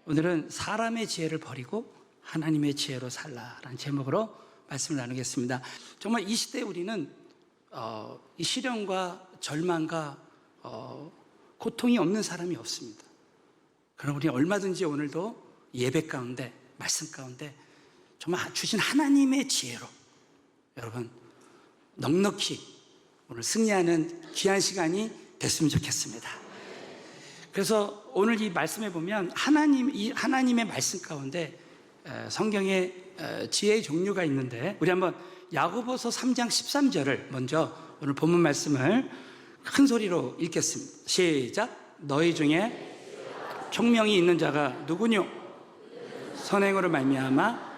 오늘은 사람의 지혜를 버리고 하나님의 지혜로 살라라는 제목으로 말씀을 나누겠습니다. 정말 이 시대에 우리는 이 시련과 절망과 고통이 없는 사람이 없습니다. 그럼 우리 얼마든지 오늘도 예배 가운데, 말씀 가운데 정말 주신 하나님의 지혜로 여러분 넉넉히 오늘 승리하는 귀한 시간이 됐으면 좋겠습니다. 그래서 오늘 이 말씀에 보면 하나님의 말씀 가운데 성경에 지혜의 종류가 있는데, 우리 한번 야고보서 3장 13절을 먼저 오늘 본문 말씀을 큰 소리로 읽겠습니다. 시작. 너희 중에 총명이 있는 자가 누구뇨? 선행으로 말미암아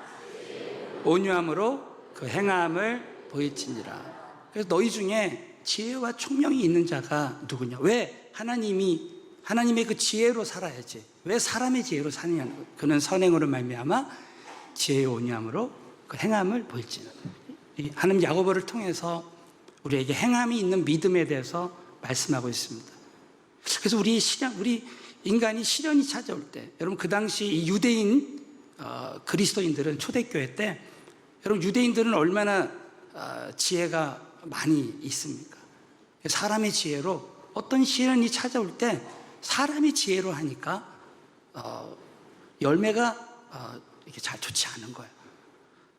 온유함으로 그 행함을 보일지니라. 그래서 너희 중에 지혜와 총명이 있는 자가 누구냐? 왜 하나님의 그 지혜로 살아야지. 왜 사람의 지혜로 사느냐? 그는 선행으로 말미암아 지혜의 온유함으로 그 행함을 보일지니라. 하나님 야고보를 통해서 우리에게 행함이 있는 믿음에 대해서 말씀하고 있습니다. 그래서 우리 인간이 시련이 찾아올 때, 여러분 그 당시 이 유대인 그리스도인들은 초대교회 때, 여러분 유대인들은 얼마나 지혜가 많이 있습니까? 사람의 지혜로 어떤 시련이 찾아올 때 사람의 지혜로 하니까 열매가 이렇게 잘 좋지 않은 거예요.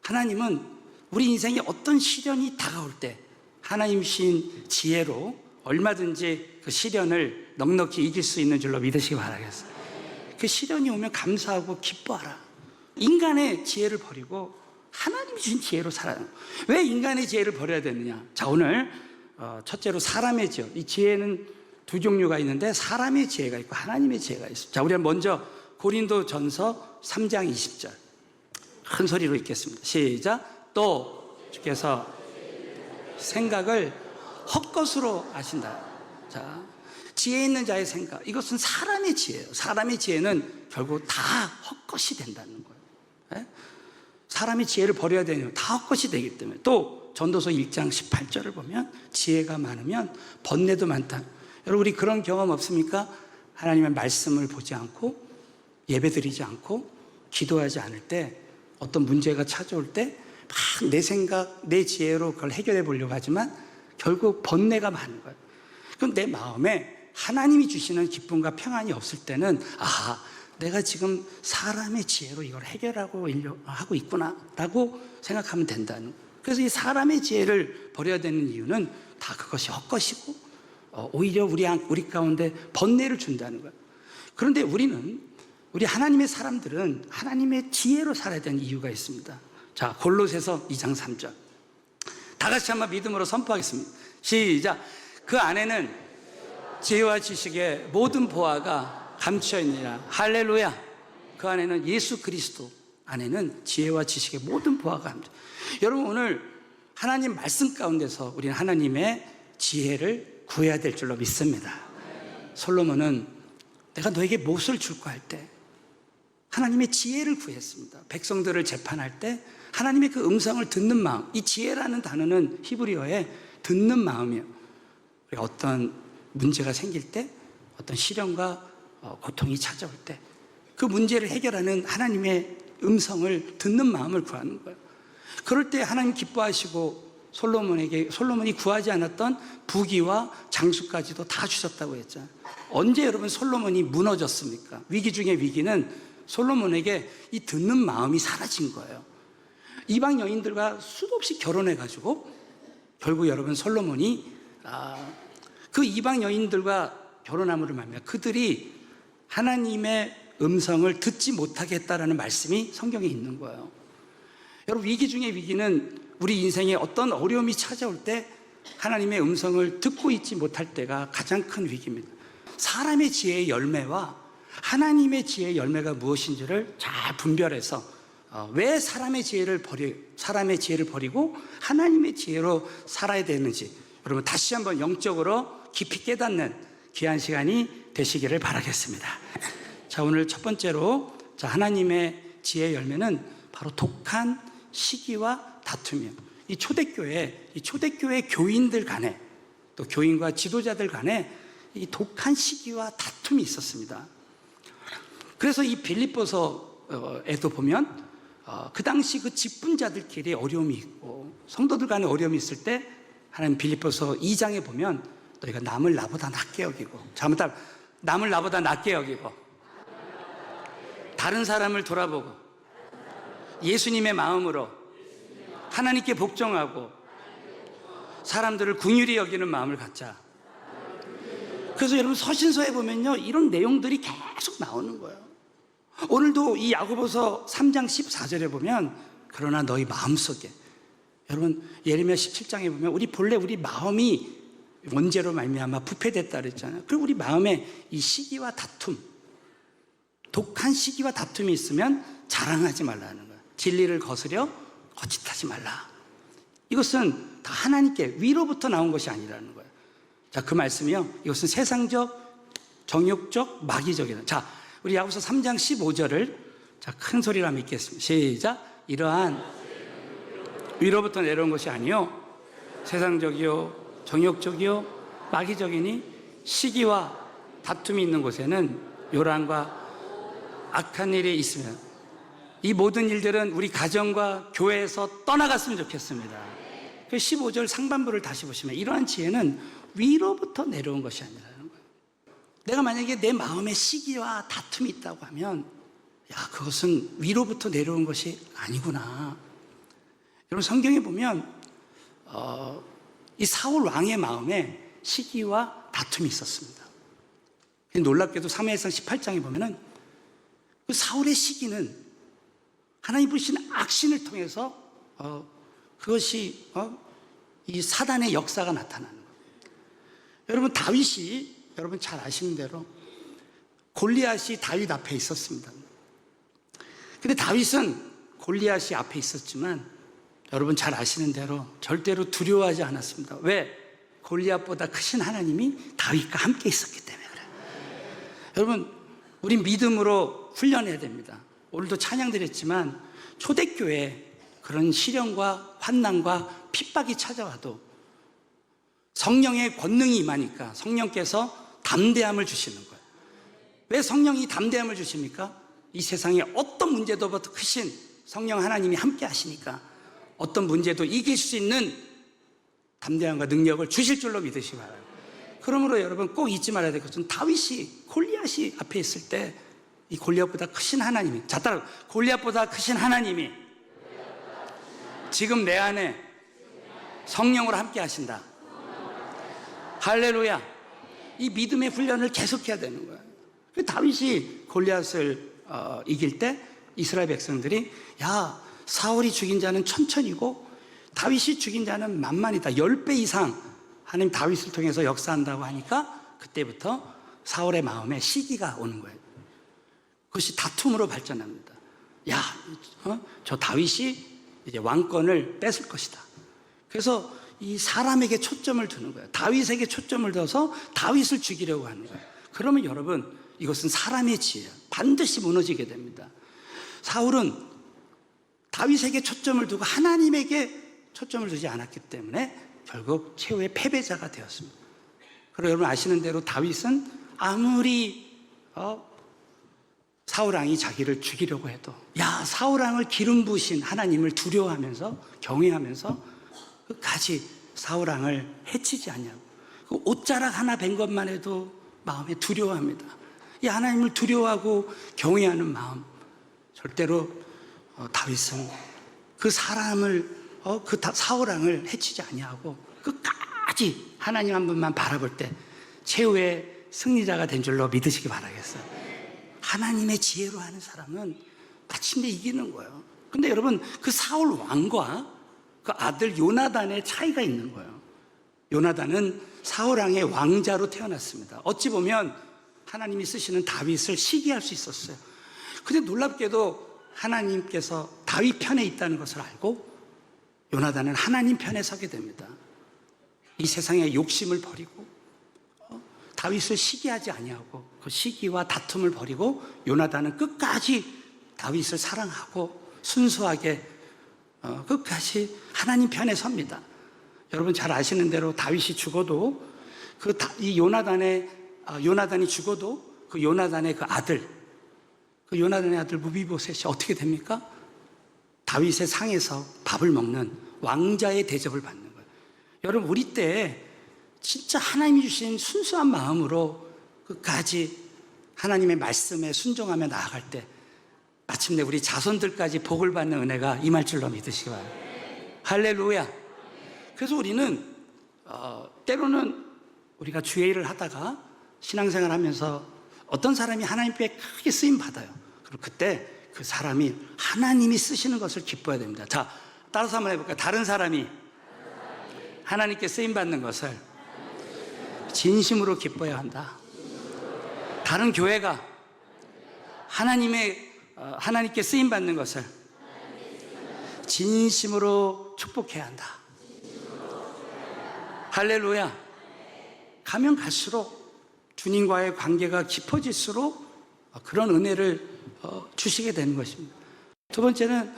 하나님은 우리 인생에 어떤 시련이 다가올 때 하나님이신 지혜로 얼마든지 그 시련을 넉넉히 이길 수 있는 줄로 믿으시기 바라겠어요. 그 시련이 오면 감사하고 기뻐하라. 인간의 지혜를 버리고 하나님이 주신 지혜로 살아요. 왜 인간의 지혜를 버려야 되느냐? 자, 오늘 첫째로 사람의 지혜. 이 지혜는 두 종류가 있는데 사람의 지혜가 있고 하나님의 지혜가 있습니다. 자, 우리 먼저 고린도전서 3장 20절 큰 소리로 읽겠습니다. 시작. 또 주께서 생각을 헛것으로 아신다. 자, 지혜 있는 자의 생각, 이것은 사람의 지혜예요. 사람의 지혜는 결국 다 헛것이 된다는 거예요. 네? 사람의 지혜를 버려야 되면 다 헛것이 되기 때문에. 또 전도서 1장 18절을 보면 지혜가 많으면 번뇌도 많다. 여러분 우리 그런 경험 없습니까? 하나님의 말씀을 보지 않고 예배드리지 않고 기도하지 않을 때 어떤 문제가 찾아올 때 막 내 생각, 내 지혜로 그걸 해결해 보려고 하지만 결국 번뇌가 많은 거예요. 그럼 내 마음에 하나님이 주시는 기쁨과 평안이 없을 때는 내가 지금 사람의 지혜로 이걸 해결하고 하고 있구나 라고 생각하면 된다는 거예요. 그래서 이 사람의 지혜를 버려야 되는 이유는 다 그것이 헛것이고 오히려 우리 가운데 번뇌를 준다는 거예요. 그런데 우리 하나님의 사람들은 하나님의 지혜로 살아야 되는 이유가 있습니다. 자, 골로새서 2장 3절 다 같이 한번 믿음으로 선포하겠습니다. 시작. 그 안에는 지혜와 지식의 모든 보화가 감추어 있느니라. 할렐루야. 그 안에는 예수 그리스도 안에는 지혜와 지식의 모든 보화가 감추어. 여러분 오늘 하나님 말씀 가운데서 우리는 하나님의 지혜를 구해야 될 줄로 믿습니다. 솔로몬은 내가 너에게 무엇을 줄까 할 때 하나님의 지혜를 구했습니다. 백성들을 재판할 때 하나님의 그 음성을 듣는 마음, 이 지혜라는 단어는 히브리어에 듣는 마음이에요. 우리가 어떤 문제가 생길 때, 어떤 시련과 고통이 찾아올 때 그 문제를 해결하는 하나님의 음성을 듣는 마음을 구하는 거예요. 그럴 때 하나님 기뻐하시고 솔로몬이 구하지 않았던 부귀와 장수까지도 다 주셨다고 했잖아요. 언제 여러분 솔로몬이 무너졌습니까? 위기 중의 위기는 솔로몬에게 이 듣는 마음이 사라진 거예요. 이방 여인들과 수도 없이 결혼해가지고 결국 여러분 솔로몬이 그 이방 여인들과 결혼함으로 말미암아 그들이 하나님의 음성을 듣지 못하게 했다라는 말씀이 성경에 있는 거예요. 여러분 위기 중의 위기는 우리 인생에 어떤 어려움이 찾아올 때 하나님의 음성을 듣고 있지 못할 때가 가장 큰 위기입니다. 사람의 지혜의 열매와 하나님의 지혜의 열매가 무엇인지를 잘 분별해서 왜 사람의 지혜를 버리고 하나님의 지혜로 살아야 되는지 여러분 다시 한번 영적으로 깊이 깨닫는 귀한 시간이 되시기를 바라겠습니다. 자, 오늘 첫 번째로 하나님의 지혜의 열매는 바로 독한 시기와 다툼이에요. 이 초대교회 교인들 간에 또 교인과 지도자들 간에 이 독한 시기와 다툼이 있었습니다. 그래서 이 빌립보서에도 보면 그 당시 그 직분자들끼리 어려움이 있고 성도들 간에 어려움이 있을 때 하나님 빌립보서 2장에 보면 너희가 남을 나보다 낫게 여기고, 잘못하면 남을 나보다 낫게 여기고, 다른 사람을 돌아보고 예수님의 마음으로 하나님께 복종하고 사람들을 긍휼히 여기는 마음을 갖자. 그래서 여러분 서신서에 보면요, 이런 내용들이 계속 나오는 거예요. 오늘도 이 야고보서 3장 14절에 보면 그러나 너희 마음속에, 여러분 예레미야 17장에 보면 우리 본래 우리 마음이 원죄로 말미암아 부패됐다 그랬잖아요. 그리고 우리 마음에 이 시기와 다툼, 독한 시기와 다툼이 있으면 자랑하지 말라는 거예요. 진리를 거스려 거짓하지 말라. 이것은 다 하나님께 위로부터 나온 것이 아니라는 거예요. 자, 그 말씀이요, 이것은 세상적, 정욕적, 마귀적이다. 자, 우리 야고보서 3장 15절을 자, 큰 소리로 한번 읽겠습니다. 시작. 이러한 위로부터 내려온 것이 아니요 세상적이요 정욕적이요 마귀적이니 시기와 다툼이 있는 곳에는 요란과 악한 일이 있으면 이 모든 일들은 우리 가정과 교회에서 떠나갔으면 좋겠습니다. 그 15절 상반부를 다시 보시면 이러한 지혜는 위로부터 내려온 것이 아니라는 거예요. 내가 만약에 내 마음에 시기와 다툼이 있다고 하면 야, 그것은 위로부터 내려온 것이 아니구나. 여러분 성경에 보면 이 사울 왕의 마음에 시기와 다툼이 있었습니다. 놀랍게도 사무엘상 18장에 보면은 그 사울의 시기는 하나님 부르신 악신을 통해서 그것이 이 사단의 역사가 나타나는 거예요. 여러분 다윗이, 여러분 잘 아시는 대로 골리앗이 다윗 앞에 있었습니다. 근데 다윗은 골리앗이 앞에 있었지만 여러분 잘 아시는 대로 절대로 두려워하지 않았습니다. 왜? 골리앗보다 크신 하나님이 다윗과 함께 있었기 때문에 그래요. 여러분 우린 믿음으로 훈련해야 됩니다. 오늘도 찬양 드렸지만 초대교회에 그런 시련과 환난과 핍박이 찾아와도 성령의 권능이 임하니까 성령께서 담대함을 주시는 거예요. 왜 성령이 담대함을 주십니까? 이 세상에 어떤 문제도보다 크신 성령 하나님이 함께 하시니까 어떤 문제도 이길 수 있는 담대함과 능력을 주실 줄로 믿으시기 바랍니다. 그러므로 여러분 꼭 잊지 말아야 될 것은 다윗이 골리앗이 앞에 있을 때 이 골리앗보다 크신 하나님이, 자 따라 골리앗보다 크신 하나님이 지금 내 안에 성령으로 함께 하신다. 할렐루야. 이 믿음의 훈련을 계속해야 되는 거예요. 다윗이 골리앗을 이길 때 이스라엘 백성들이 야, 사울이 죽인 자는 천천이고 다윗이 죽인 자는 만만이다. 10배 이상 하나님 다윗을 통해서 역사한다고 하니까 그때부터 사울의 마음에 시기가 오는 거예요. 그것이 다툼으로 발전합니다. 야, 저 다윗이 이제 왕권을 뺏을 것이다. 그래서 이 사람에게 초점을 두는 거예요. 다윗에게 초점을 둬서 다윗을 죽이려고 하는 거예요. 그러면 여러분 이것은 사람의 지혜예요. 반드시 무너지게 됩니다. 사울은 다윗에게 초점을 두고 하나님에게 초점을 두지 않았기 때문에 결국 최후의 패배자가 되었습니다. 그리고 여러분 아시는 대로 다윗은 아무리 사울왕이 자기를 죽이려고 해도 야, 사울왕을 기름 부으신 하나님을 두려워하면서 경외하면서 끝까지 사울왕을 해치지 않냐고. 그 옷자락 하나 벤 것만 해도 마음에 두려워합니다. 이 하나님을 두려워하고 경외하는 마음, 절대로 다윗은 그 사람을 그 사울왕을 해치지 아니하고 끝까지 하나님 한 분만 바라볼 때 최후의 승리자가 된 줄로 믿으시기 바라겠어요. 하나님의 지혜로 하는 사람은 마침내 이기는 거예요. 근데 여러분 그 사울 왕과 그 아들 요나단의 차이가 있는 거예요. 요나단은 사울 왕의 왕자로 태어났습니다. 어찌 보면 하나님이 쓰시는 다윗을 시기할 수 있었어요. 근데 놀랍게도 하나님께서 다윗 편에 있다는 것을 알고 요나단은 하나님 편에 서게 됩니다. 이 세상의 욕심을 버리고 다윗을 시기하지 아니하고 그 시기와 다툼을 버리고 요나단은 끝까지 다윗을 사랑하고 순수하게 끝까지 하나님 편에 섭니다. 여러분 잘 아시는 대로 다윗이 죽어도 이 요나단이 죽어도 그 요나단의 그 아들 그 요나단의 아들 무비보셋이 어떻게 됩니까? 다윗의 상에서 밥을 먹는 왕자의 대접을 받는 거예요. 여러분, 우리 때 진짜 하나님이 주신 순수한 마음으로 끝까지 하나님의 말씀에 순종하며 나아갈 때 마침내 우리 자손들까지 복을 받는 은혜가 임할 줄로 믿으시기 바랍니다. 할렐루야. 그래서 우리는 때로는 우리가 주의 일을 하다가 신앙생활 하면서 어떤 사람이 하나님께 크게 쓰임 받아요. 그리고 그때 그 사람이 하나님이 쓰시는 것을 기뻐해야 됩니다. 자, 따라서 한번 해볼까요? 다른 사람이 하나님께 쓰임 받는 것을 진심으로 기뻐해야 한다. 다른 교회가 하나님께 쓰임 받는 것을 진심으로 축복해야 한다. 할렐루야. 가면 갈수록 주님과의 관계가 깊어질수록 그런 은혜를 주시게 되는 것입니다. 두 번째는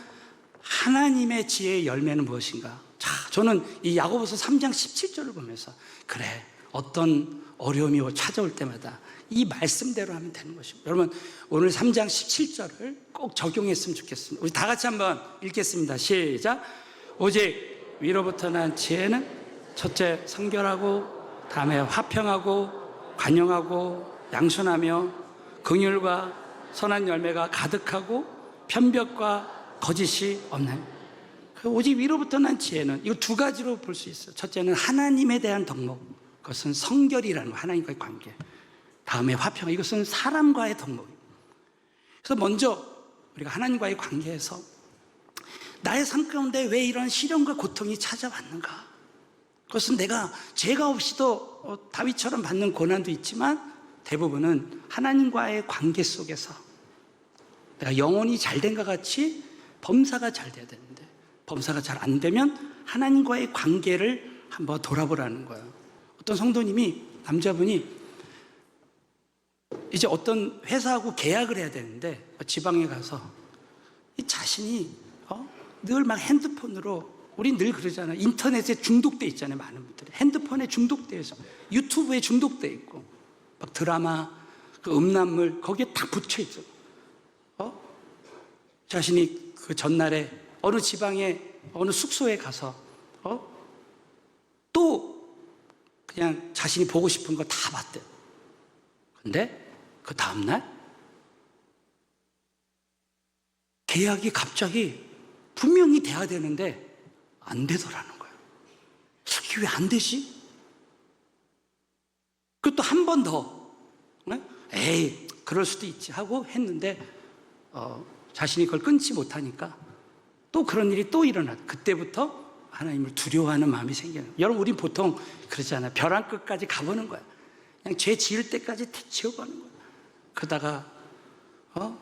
하나님의 지혜의 열매는 무엇인가? 자, 저는 이 야고보서 3장 17절을 보면서 그래, 어떤 어려움이 찾아올 때마다 이 말씀대로 하면 되는 것입니다. 여러분, 오늘 3장 17절을 꼭 적용했으면 좋겠습니다. 우리 다 같이 한번 읽겠습니다. 시작. 오직 위로부터 난 지혜는 첫째 성결하고, 다음에 화평하고 관용하고 양순하며 긍휼과 선한 열매가 가득하고 편벽과 거짓이 없나요? 오직 위로부터 난 지혜는 이거 두 가지로 볼 수 있어요. 첫째는 하나님에 대한 덕목, 그것은 성결이라는 거, 하나님과의 관계. 다음에 화평, 이것은 사람과의 덕목입니다. 그래서 먼저 우리가 하나님과의 관계에서 나의 삶 가운데 왜 이런 시련과 고통이 찾아왔는가? 그것은 내가 죄가 없이도 다윗처럼 받는 고난도 있지만 대부분은 하나님과의 관계 속에서 내가 영혼이 잘된 것 같이 범사가 잘 돼야 되는데 범사가 잘 안 되면 하나님과의 관계를 한번 돌아보라는 거예요. 어떤 성도님이, 남자분이 이제 어떤 회사하고 계약을 해야 되는데 지방에 가서 이 자신이 늘 막 핸드폰으로, 우린 늘 그러잖아요. 인터넷에 중독돼 있잖아요. 많은 분들이 핸드폰에 중독돼 있어, 유튜브에 중독돼 있고 막 드라마, 그 음란물 거기에 다 붙여 있어. 자신이 그 전날에 어느 지방에 어느 숙소에 가서 또 그냥 자신이 보고 싶은 거 다 봤대요. 근데 그 다음날 계약이 갑자기 분명히 돼야 되는데 안 되더라는 거예요. 이게 왜 안 되지? 그것도 한 번 더, 에이 그럴 수도 있지 하고 했는데 자신이 그걸 끊지 못하니까 또 그런 일이 또 일어나. 그때부터 하나님을 두려워하는 마음이 생겨요. 여러분, 우리 보통 그러잖아요. 벼랑 끝까지 가보는 거야. 그냥 죄 지을 때까지 지어보는 거야. 그러다가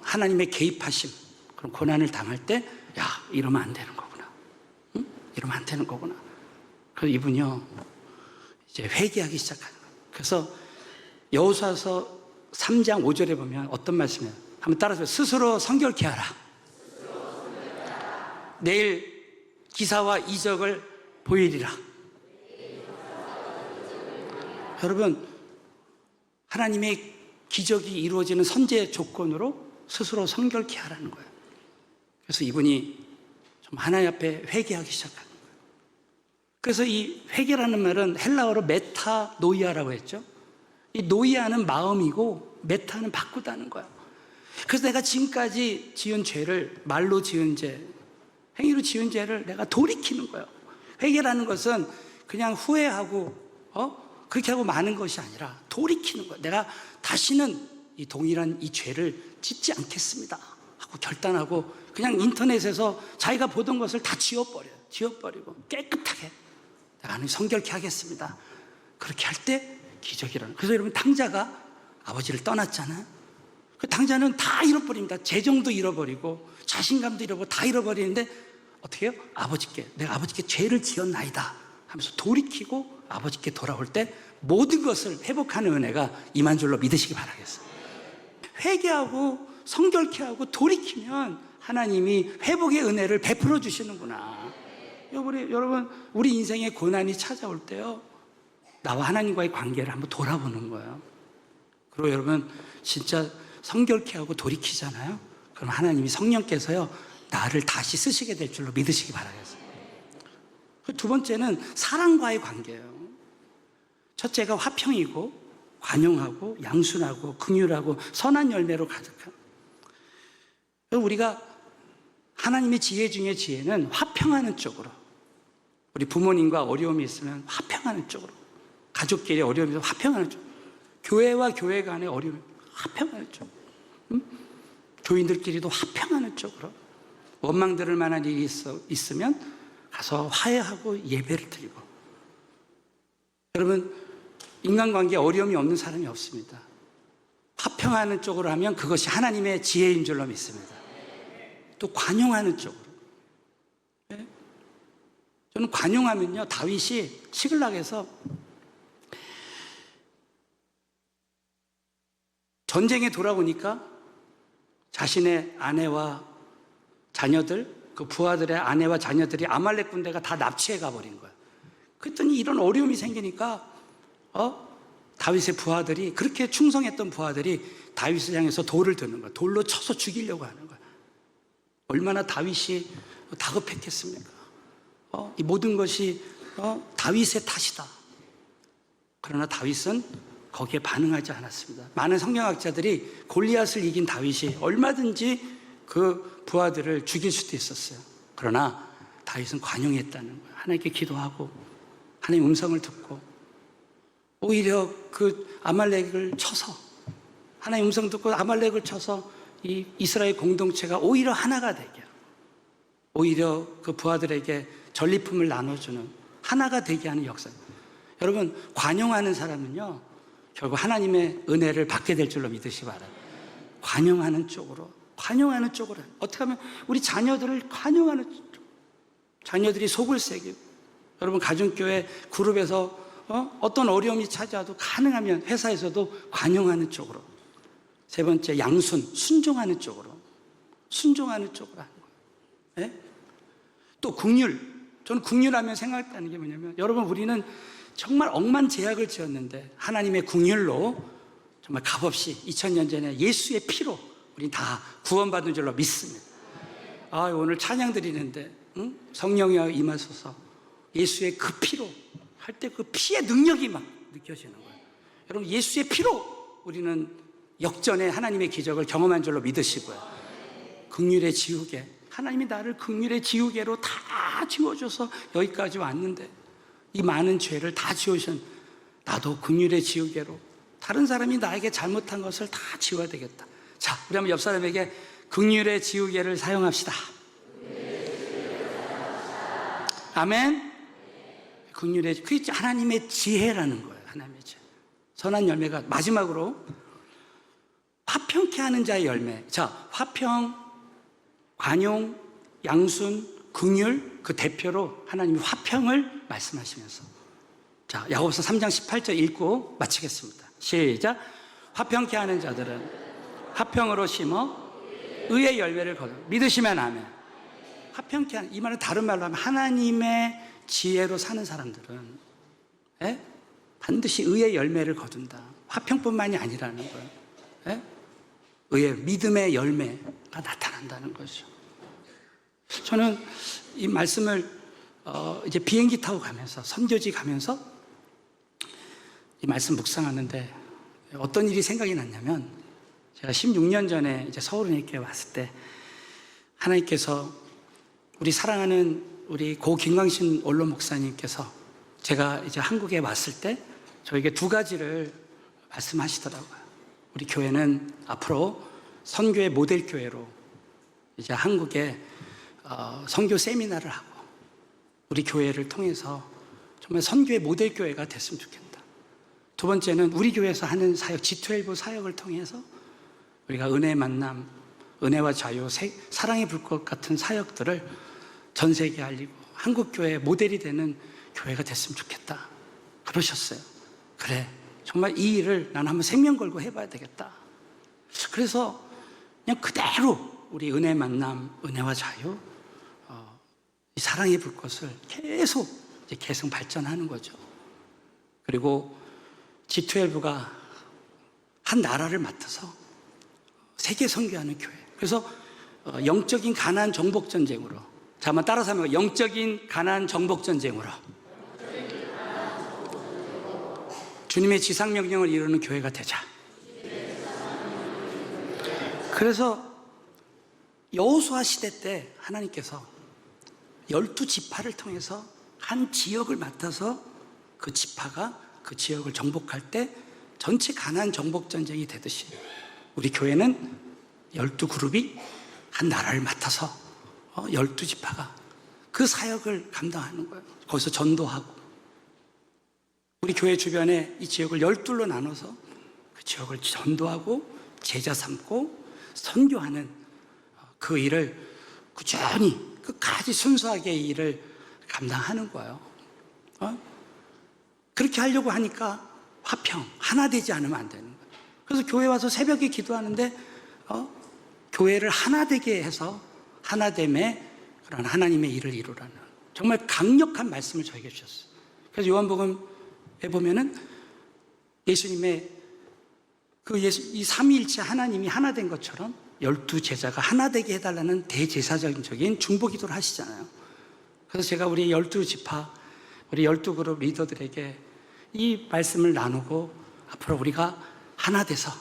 하나님의 개입하심, 그런 고난을 당할 때, 야, 이러면 안 되는 거구나. 응? 이러면 안 되는 거구나. 그래서 이분이요, 이제 회개하기 시작하는 거예요. 그래서 여호수아서 3장 5절에 보면 어떤 말씀이에요? 한번 따라서 스스로 성결케 하라. 내일 기사와 이적을 보이리라. 여러분, 하나님의 기적이 이루어지는 선제 조건으로 스스로 성결케 하라는 거예요. 그래서 이분이 좀 하나님 앞에 회개하기 시작하는 거예요. 그래서 이 회개라는 말은 헬라어로 메타노이아라고 했죠. 이 노이아는 마음이고 메타는 바꾸다는 거예요. 그래서 내가 지금까지 지은 죄를, 말로 지은 죄, 행위로 지은 죄를 내가 돌이키는 거예요. 회개라는 것은 그냥 후회하고 그렇게 하고 마는 것이 아니라 돌이키는 거예요. 내가 다시는 이 동일한 이 죄를 짓지 않겠습니다 하고 결단하고 그냥 인터넷에서 자기가 보던 것을 다 지워버리고 깨끗하게 내가 하나님 성결케 하겠습니다. 그렇게 할 때 기적이라는. 그래서 여러분, 탕자가 아버지를 떠났잖아요. 그 탕자는 다 잃어버립니다. 재정도 잃어버리고 자신감도 잃어버리고 다 잃어버리는데 어떻게 해요? 내가 아버지께 죄를 지었나이다 하면서 돌이키고 아버지께 돌아올 때 모든 것을 회복하는 은혜가 임한 줄로 믿으시기 바라겠어요. 회개하고 성결케 하고 돌이키면 하나님이 회복의 은혜를 베풀어 주시는구나. 여러분, 우리 인생에 고난이 찾아올 때요, 나와 하나님과의 관계를 한번 돌아보는 거예요. 그리고 여러분, 진짜 성결케 하고 돌이키잖아요. 그럼 하나님이 성령께서요, 나를 다시 쓰시게 될 줄로 믿으시기 바라겠어요. 두 번째는 사랑과의 관계예요. 첫째가 화평이고 관용하고 양순하고 긍휼하고 선한 열매로 가득한. 우리가 하나님의 지혜 중에 지혜는 화평하는 쪽으로, 우리 부모님과 어려움이 있으면 화평하는 쪽으로, 가족끼리 어려움이 있으면 화평하는 쪽으로, 교회와 교회 간의 어려움이 화평하는 쪽으로, 교인들끼리도 화평하는 쪽으로, 원망 들을 만한 일이 있으면 가서 화해하고 예배를 드리고. 여러분, 인간관계에 어려움이 없는 사람이 없습니다. 화평하는 쪽으로 하면 그것이 하나님의 지혜인 줄로 믿습니다. 또 관용하는 쪽으로. 네? 저는 관용하면요, 다윗이 시글락에서 전쟁에 돌아오니까 자신의 아내와 자녀들, 그 부하들의 아내와 자녀들이 아말렉 군대가 다 납치해 가버린 거예요. 그랬더니 이런 어려움이 생기니까 다윗의 부하들이, 그렇게 충성했던 부하들이 다윗을 향해서 돌을 드는 거예요. 돌로 쳐서 죽이려고 하는 거예요. 얼마나 다윗이 다급했겠습니까? 이 모든 것이 다윗의 탓이다. 그러나 다윗은 거기에 반응하지 않았습니다. 많은 성경학자들이 골리앗을 이긴 다윗이 얼마든지 그 부하들을 죽일 수도 있었어요. 그러나 다윗은 관용했다는 거예요. 하나님께 기도하고 하나님 음성을 듣고 오히려 그 아말렉을 쳐서, 하나님 음성 듣고 아말렉을 쳐서 이 이스라엘 공동체가 오히려 하나가 되게, 오히려 그 부하들에게 전리품을 나눠주는, 하나가 되게 하는 역사. 여러분, 관용하는 사람은요, 결국 하나님의 은혜를 받게 될 줄로 믿으시기 바랍니다. 관용하는 쪽으로, 관용하는 쪽으로. 어떻게 하면 우리 자녀들을 관용하는 쪽, 자녀들이 속을 새기고. 여러분, 가정교회 그룹에서 어떤 어려움이 찾아와도 가능하면 회사에서도 관용하는 쪽으로. 세 번째, 양순, 순종하는 쪽으로. 순종하는 쪽으로 하는 거예요. 네? 또 긍휼. 저는 긍휼하면 생각나는 게 뭐냐면, 여러분, 우리는 정말 억만 제약을 지었는데 하나님의 긍휼로 정말 값없이 2000년 전에 예수의 피로 우린 다 구원받은 줄로 믿습니다. 오늘 찬양 드리는데 성령이 임하소서, 예수의 그 피로 할 때 그 피의 능력이 막 느껴지는 거예요. 여러분, 예수의 피로 우리는 역전의 하나님의 기적을 경험한 줄로 믿으시고요. 긍휼의 지우개, 하나님이 나를 긍휼의 지우개로 다 지워줘서 여기까지 왔는데, 이 많은 죄를 다 지우신, 나도 긍휼의 지우개로 다른 사람이 나에게 잘못한 것을 다 지워야 되겠다. 자, 우리 한번 옆 사람에게 긍휼의 지우개를 사용합시다. 아멘. 긍휼의, 그게 하나님의 지혜라는 거예요. 하나님의 지혜. 선한 열매가. 마지막으로 화평케 하는 자의 열매. 자, 화평, 관용, 양순, 긍휼, 그 대표로 하나님이 화평을 말씀하시면서, 자, 야고보서 3장 18절 읽고 마치겠습니다. 시작. 화평케 하는 자들은 화평으로 심어 의의 열매를 거둬. 믿으시면 아멘. 화평케 하는, 이 말은 다른 말로 하면 하나님의 지혜로 사는 사람들은 반드시 의의 열매를 거둔다. 화평뿐만이 아니라는 거예요. 의의, 믿음의 열매가 나타난다는 거죠. 저는 이 말씀을 이제 비행기 타고 가면서, 선교지 가면서 이 말씀 묵상하는데 어떤 일이 생각이 났냐면, 제가 16년 전에 이제 서울은행교회 왔을 때 하나님께서 우리 사랑하는 우리 고 김광신 원로 목사님께서 제가 이제 한국에 왔을 때 저에게 두 가지를 말씀하시더라고요. 우리 교회는 앞으로 선교의 모델 교회로 이제 한국에 선교 세미나를 하고 우리 교회를 통해서 정말 선교의 모델 교회가 됐으면 좋겠다. 두 번째는 우리 교회에서 하는 사역, G12 사역을 통해서 우리가 은혜의 만남, 은혜와 자유, 사랑의 불꽃 같은 사역들을 전 세계에 알리고 한국 교회의 모델이 되는 교회가 됐으면 좋겠다. 그러셨어요. 그래, 정말 이 일을 나는 한번 생명 걸고 해봐야 되겠다. 그래서 그냥 그대로 우리 은혜의 만남, 은혜와 자유, 이 사랑의 불꽃을 계속 발전하는 거죠. 그리고 G12가 한 나라를 맡아서 세계 선교하는 교회. 그래서 영적인 가나안 정복 전쟁으로, 자, 한번 따라서 하면 영적인 가나안 정복 전쟁으로 주님의 지상 명령을 이루는 교회가 되자. 그래서 여호수아 시대 때 하나님께서 12지파를 통해서 한 지역을 맡아서 그 지파가 그 지역을 정복할 때 전체 가나안 정복 전쟁이 되듯이 우리 교회는 12그룹이 한 나라를 맡아서 12지파가 그 사역을 감당하는 거예요. 거기서 전도하고, 우리 교회 주변에 이 지역을 12로 나눠서 그 지역을 전도하고 제자 삼고 선교하는 그 일을 꾸준히 끝까지 순수하게 이 일을 감당하는 거예요. 그렇게 하려고 하니까 화평, 하나 되지 않으면 안 되는 거예요. 그래서 교회 와서 새벽에 기도하는데 교회를 하나 되게 해서 하나됨의 그런 하나님의 일을 이루라는 정말 강력한 말씀을 저에게 주셨어요. 그래서 요한복음에 보면은 예수님의 이 삼위일체 하나님이 하나 된 것처럼 12제자가 하나 되게 해달라는 대제사적인 중보 기도를 하시잖아요. 그래서 제가 우리 12지파, 우리 12그룹 리더들에게 이 말씀을 나누고 앞으로 우리가 하나 돼서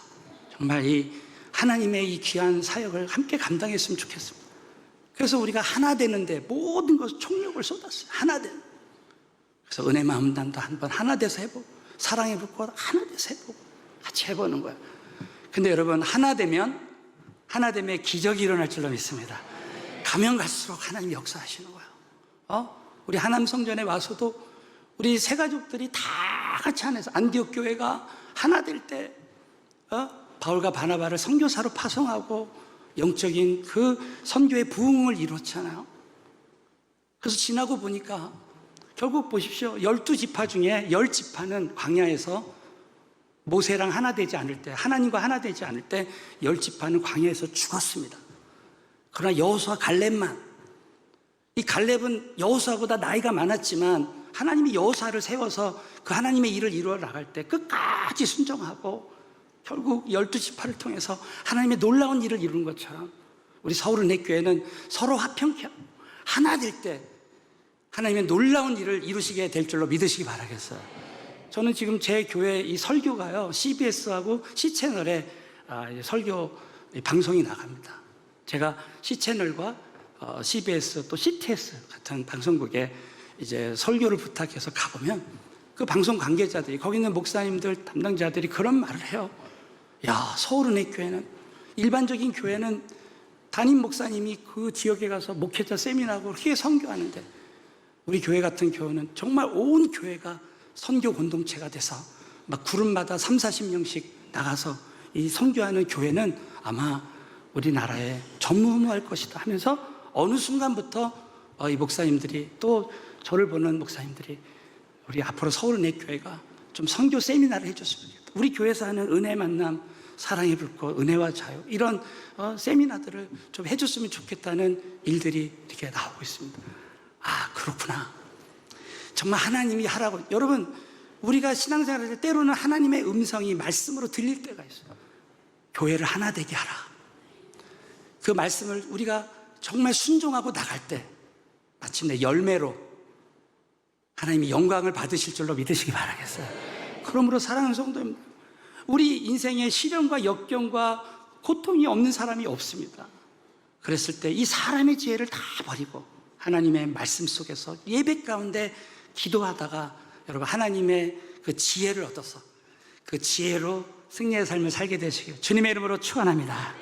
정말 이 하나님의 이 귀한 사역을 함께 감당했으면 좋겠습니다. 그래서 우리가 하나 되는데 모든 것을 총력을 쏟았어요. 하나 되는. 그래서 은혜 마음단도 한번 하나 돼서 해보고, 사랑의 불꽃 하나 돼서 해보고 같이 해보는 거예요. 근데 여러분, 하나 되면 기적이 일어날 줄로 믿습니다. 가면 갈수록 하나님이 역사하시는 거예요. 우리 하남 성전에 와서도 우리 세 가족들이 다 같이 안에서 안디옥 교회가 하나 될 때 바울과 바나바를 선교사로 파송하고 영적인 그 선교의 부흥을 이뤘잖아요. 그래서 지나고 보니까 결국 보십시오. 12지파 중에 10지파는 광야에서 모세랑 하나 되지 않을 때, 하나님과 하나 되지 않을 때 10지파는 광야에서 죽었습니다. 그러나 여호수아 갈렙만, 이 갈렙은 여호수아보다 나이가 많았지만 하나님이 여호수아를 세워서 그 하나님의 일을 이루어 나갈 때 끝까지 순종하고 결국 12지파를 통해서 하나님의 놀라운 일을 이루는 것처럼 우리 서울은혜교회는 서로 화평케 하나 될 때 하나님의 놀라운 일을 이루시게 될 줄로 믿으시기 바라겠어요. 저는 지금 제 교회 이 설교가요, CBS하고 C채널에 설교 방송이 나갑니다. 제가 C채널과 CBS 또 CTS 같은 방송국에 이제 설교를 부탁해서 가보면 그 방송 관계자들이, 거기 있는 목사님들, 담당자들이 그런 말을 해요. 야, 서울은혜교회는, 일반적인 교회는 담임 목사님이 그 지역에 가서 목회자 세미나하고 그렇게 선교하는데 우리 교회 같은 교회는 정말 온 교회가 선교 공동체가 돼서 막 그룹마다 30-40명씩 나가서 이 선교하는 교회는 아마 우리나라에 전무후무할 것이다 하면서 어느 순간부터 이 목사님들이, 또 저를 보는 목사님들이 우리 앞으로 서울은혜교회가 좀 선교 세미나를 해줬으면 좋겠다. 우리 교회에서 하는 은혜 만남, 사랑의 불꽃, 은혜와 자유, 이런 세미나들을 좀 해줬으면 좋겠다는 일들이 이렇게 나오고 있습니다. 아, 그렇구나. 정말 하나님이 하라고. 여러분, 우리가 신앙생활할 때 때로는 하나님의 음성이 말씀으로 들릴 때가 있어요. 교회를 하나 되게 하라. 그 말씀을 우리가 정말 순종하고 나갈 때 마침내 열매로 하나님이 영광을 받으실 줄로 믿으시기 바라겠어요. 그러므로 사랑하는 성도님, 우리 인생에 시련과 역경과 고통이 없는 사람이 없습니다. 그랬을 때 이 사람의 지혜를 다 버리고 하나님의 말씀 속에서 예배 가운데 기도하다가 여러분 하나님의 그 지혜를 얻어서 그 지혜로 승리의 삶을 살게 되시길 주님의 이름으로 축원합니다.